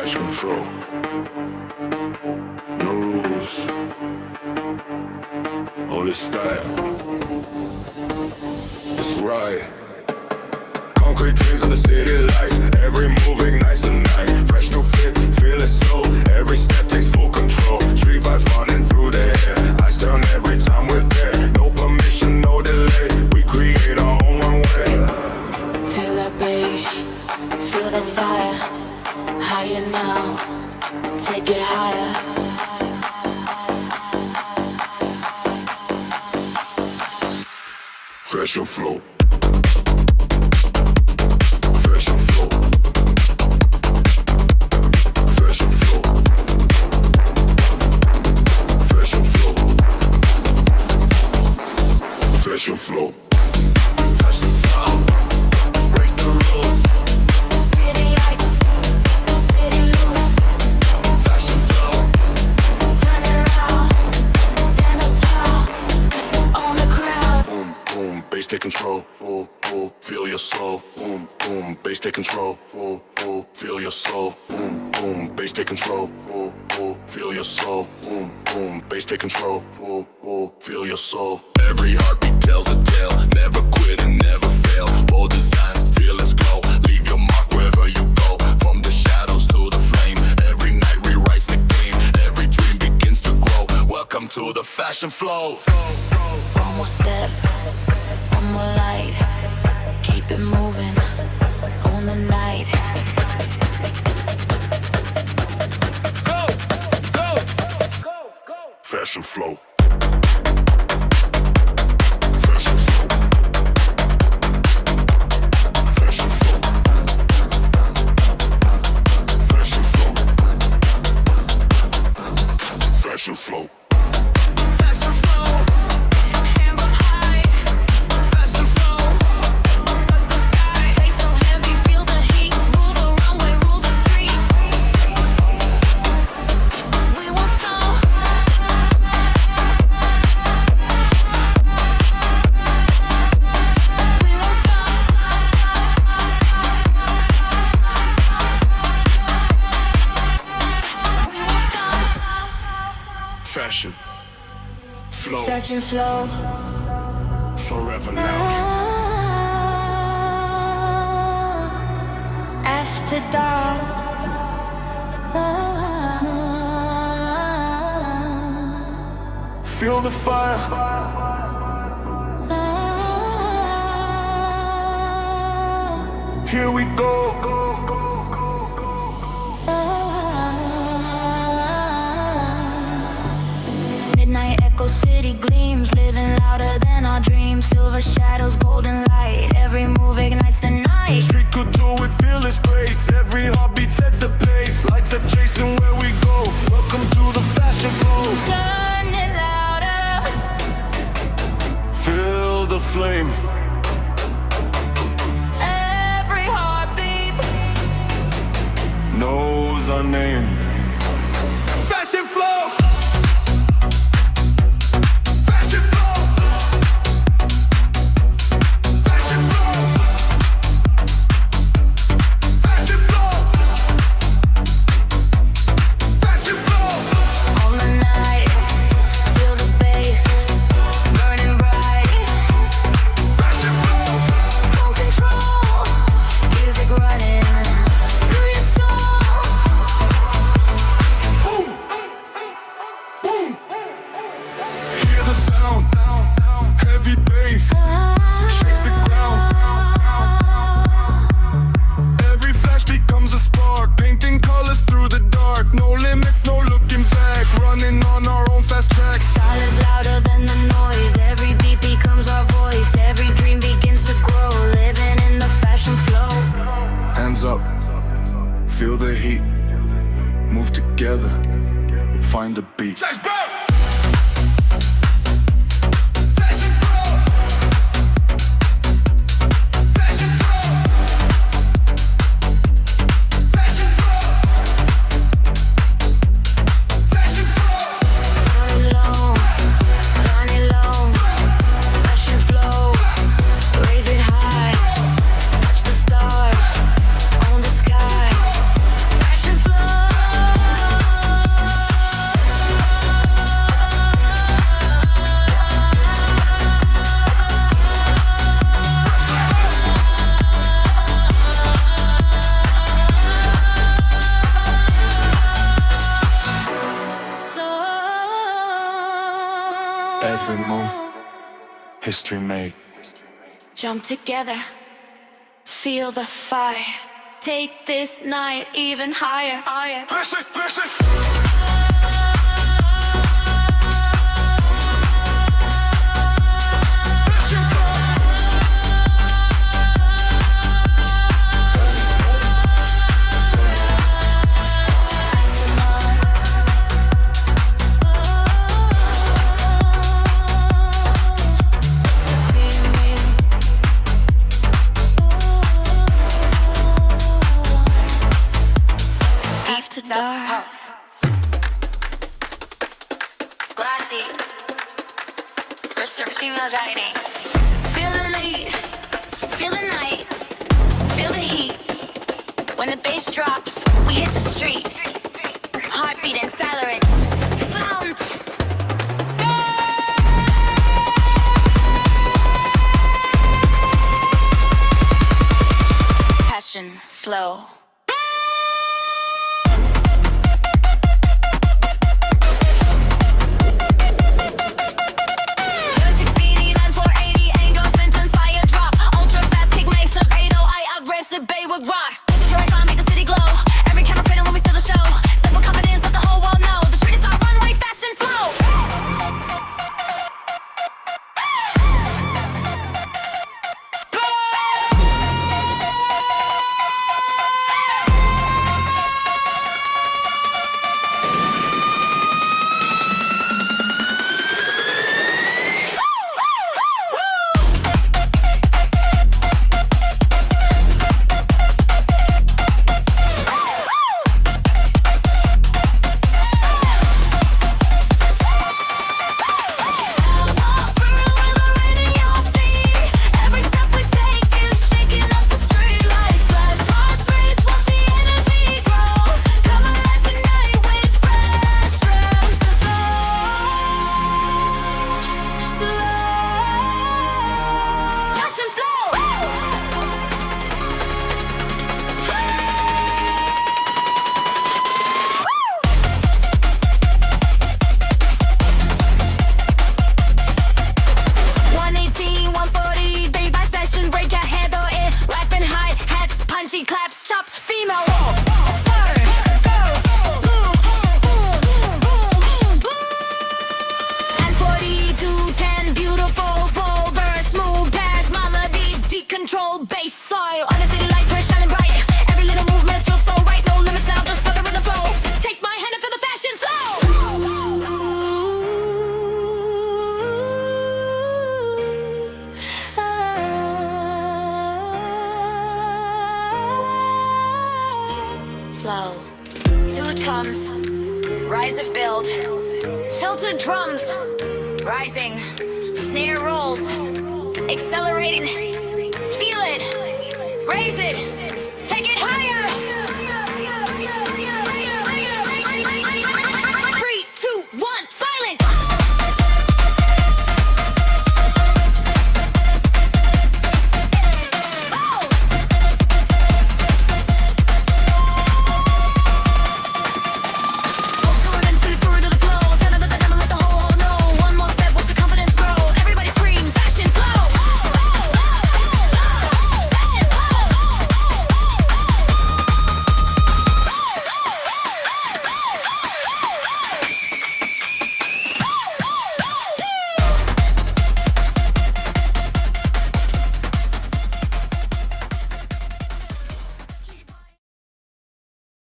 fashion flow. No rules, only style. It's right. Concrete dreams on the city lights. Every move ignites the night. Fresh new fit, feel it slow. Every step takes full control. Street vibes running through the air. Eyes turn every time we're there. No permission, no delay. We create our own runway. Feel that bass, feel that fire. Higher now, take it higher. Fashion flow. Fashion flow. Fashion flow. Break the rules. City lights, city loose. Fashion flow. Turn it around, stand up tall, on the crowd. Boom, boom, bass take control. Oh, oh, feel your soul. Boom, boom, bass take control. Oh, oh, feel your soul. Boom, boom, bass take control. Oh, oh, feel your soul. Boom, boom, bass take control. Oh, oh, feel your soul. Every heartbeat tells a tale. Never quit and never fail. Bold designs, fearless glow. Leave your mark wherever you go. From the shadows to the flame. Every night rewrites the game. Every dream begins to grow. Welcome to the fashion flow. One more step, one more light. Keep it moving on the night. Go, go, go, go. Fashion flow. Fashion flow. Fashion flow, hands up high. Fashion flow, touch the sky. Bass so heavy, feel the heat. Rule the runway, rule the street. We won't stop. We won't stop. We won't stop. Fashion flow. Searching flow. Forever now. After dark. Feel the fire. Here we go. Midnight echo, city gleams, living louder than our dreams. Silver shadows, golden light. Every move ignites the night. Street couture with fearless grace. Every heartbeat sets the pace. Lights are chasing where we go. Welcome to the fashion flow. Turn it louder. Feel the flame. Every heartbeat Knows our name. Fashion flow. Fashion flow. Fashion flow. Fashion flow. Fashion flow. on the night. Feel the bass burning bright. Fashion flow. Full control, music running through your soul. Boom. Boom. Hear the sound. Heavy bass. Shakes the ground. Every flash becomes a spark, painting colors through the dark. No limits, no looking back. Running on our own fast tracks. Style is louder than the noise. Every beat becomes our voice. Every dream begins to grow. Living in the fashion flow. Hands up, feel the heat. Move together, find the beat. Fashion flow. Fashion flow. Fashion flow. Fashion flow. Run it low. Fashion flow. Raise it high. Touch the stars on the sky. Fashion flow. history made. Jump together, feel the fire. Take this night even higher. Listen, listen. After dark, glassy, first service female riding. Feel the lead, feel the night, feel the heat. When the bass drops, we hit the street. Heartbeat and accelerates. Sound. Passion, flow. Bay with rock. Purify, make the city glow. Every camera printing when we steal the show. Step with confidence, let the whole world know. The street is our runway, fashion flow. Claps, chop, female wall. Turn, girls, boom, boom, boom, boom, boom. And 40 to 10, beautiful, vulgar, smooth bass, melody, deep control, bass soil. On the city lights, we're shining bright. Every little movement feels so right. No limits now, just fuck with the flow. Take my hand and feel the fashion flow. 2 toms, rise of build, filtered drums, rising, snare rolls, accelerating, feel it, raise it, take it higher.